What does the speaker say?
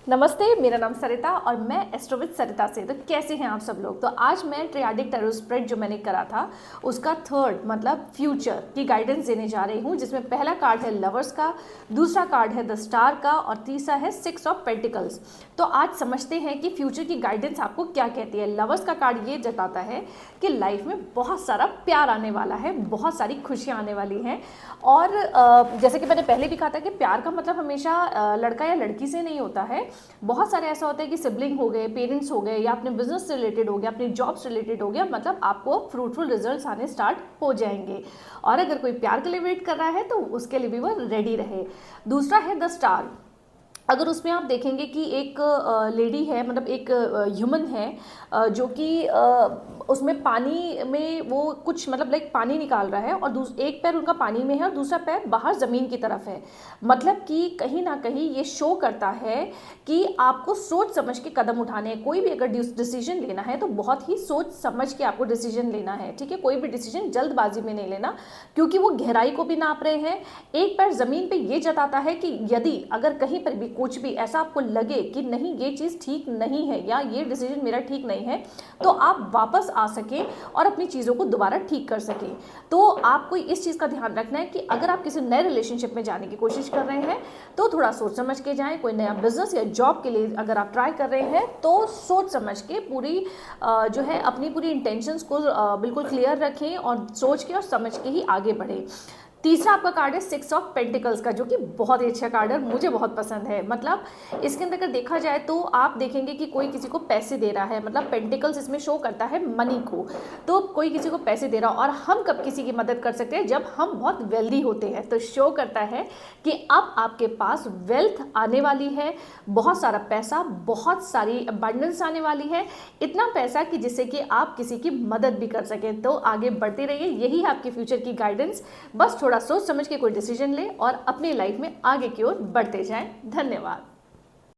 नमस्ते, मेरा नाम सरिता और मैं एस्ट्रोविद सरिता से। तो कैसे हैं आप सब लोग। तो आज मैं ट्रियाडिक टैरो स्प्रेड जो मैंने करा था उसका थर्ड मतलब फ्यूचर की गाइडेंस देने जा रही हूँ, जिसमें पहला कार्ड है लवर्स का, दूसरा कार्ड है द स्टार का और तीसरा है 6 ऑफ पेंटिकल्स। तो आज समझते हैं कि फ्यूचर की गाइडेंस आपको क्या कहती है। लवर्स का कार्ड ये जताता है कि लाइफ में बहुत सारा प्यार आने वाला है, बहुत सारी खुशियाँ आने वाली हैं। और जैसे कि मैंने पहले भी कहा था कि प्यार का मतलब हमेशा लड़का या लड़की से नहीं होता है। बहुत सारे ऐसा होता है कि सिबलिंग हो गए, पेरेंट्स हो गए, या अपने बिजनेस से रिलेटेड हो गया, अपनी जॉब से रिलेटेड हो गया, मतलब आपको फ्रूटफुल रिजल्ट्स आने स्टार्ट हो जाएंगे। और अगर कोई प्यार के लिए वेट कर रहा है तो उसके लिए भी वो रेडी रहे। दूसरा है द स्टार। अगर उसमें आप देखेंगे कि एक लेडी है, मतलब एक ह्यूमन है जो कि उसमें पानी में वो कुछ मतलब लाइक पानी निकाल रहा है और एक पैर उनका पानी में है और दूसरा पैर बाहर ज़मीन की तरफ है। मतलब कि कहीं ना कहीं ये शो करता है कि आपको सोच समझ के कदम उठाने हैं। कोई भी अगर डिसीजन लेना है तो बहुत ही सोच समझ के आपको डिसीजन लेना है, ठीक है। कोई भी डिसीजन जल्दबाजी में नहीं लेना, क्योंकि वो गहराई को भी नाप रहे हैं। एक पैर ज़मीन पे ये जताता है कि यदि अगर कहीं पर भी कुछ भी ऐसा आपको लगे कि नहीं ये चीज़ ठीक नहीं है या ये डिसीजन मेरा ठीक नहीं है, तो आप वापस आ सकें और अपनी चीज़ों को दोबारा ठीक कर सकें। तो आपको इस चीज़ का ध्यान रखना है कि अगर आप किसी नए रिलेशनशिप में जाने की कोशिश कर रहे हैं तो थोड़ा सोच समझ के जाएं। कोई नया बिजनेस या जॉब के लिए अगर आप ट्राई कर रहे हैं तो सोच समझ के पूरी जो है अपनी पूरी इंटेंशंस को बिल्कुल क्लियर रखें और सोच के और समझ के ही आगे बढ़ें। तीसरा आपका कार्ड है 6 ऑफ पेंटिकल्स का, जो कि बहुत ही अच्छा कार्ड है, मुझे बहुत पसंद है। मतलब इसके अंदर अगर देखा जाए तो आप देखेंगे कि कोई किसी को पैसे दे रहा है, मतलब पेंटिकल्स इसमें शो करता है मनी को। तो कोई किसी को पैसे दे रहा हो, और हम कब किसी की मदद कर सकते हैं, जब हम बहुत वेल्दी होते हैं। तो शो करता है कि अब आपके पास वेल्थ आने वाली है, बहुत सारा पैसा, बहुत सारी अबंडेंस आने वाली है। इतना पैसा कि जिससे कि आप किसी की मदद भी कर सकें। तो आगे बढ़ते रहिए, यही है आपकी फ्यूचर की गाइडेंस। बस थोड़ा सोच समझ के कोई डिसीजन ले और अपनी लाइफ में आगे की ओर बढ़ते जाएं। धन्यवाद।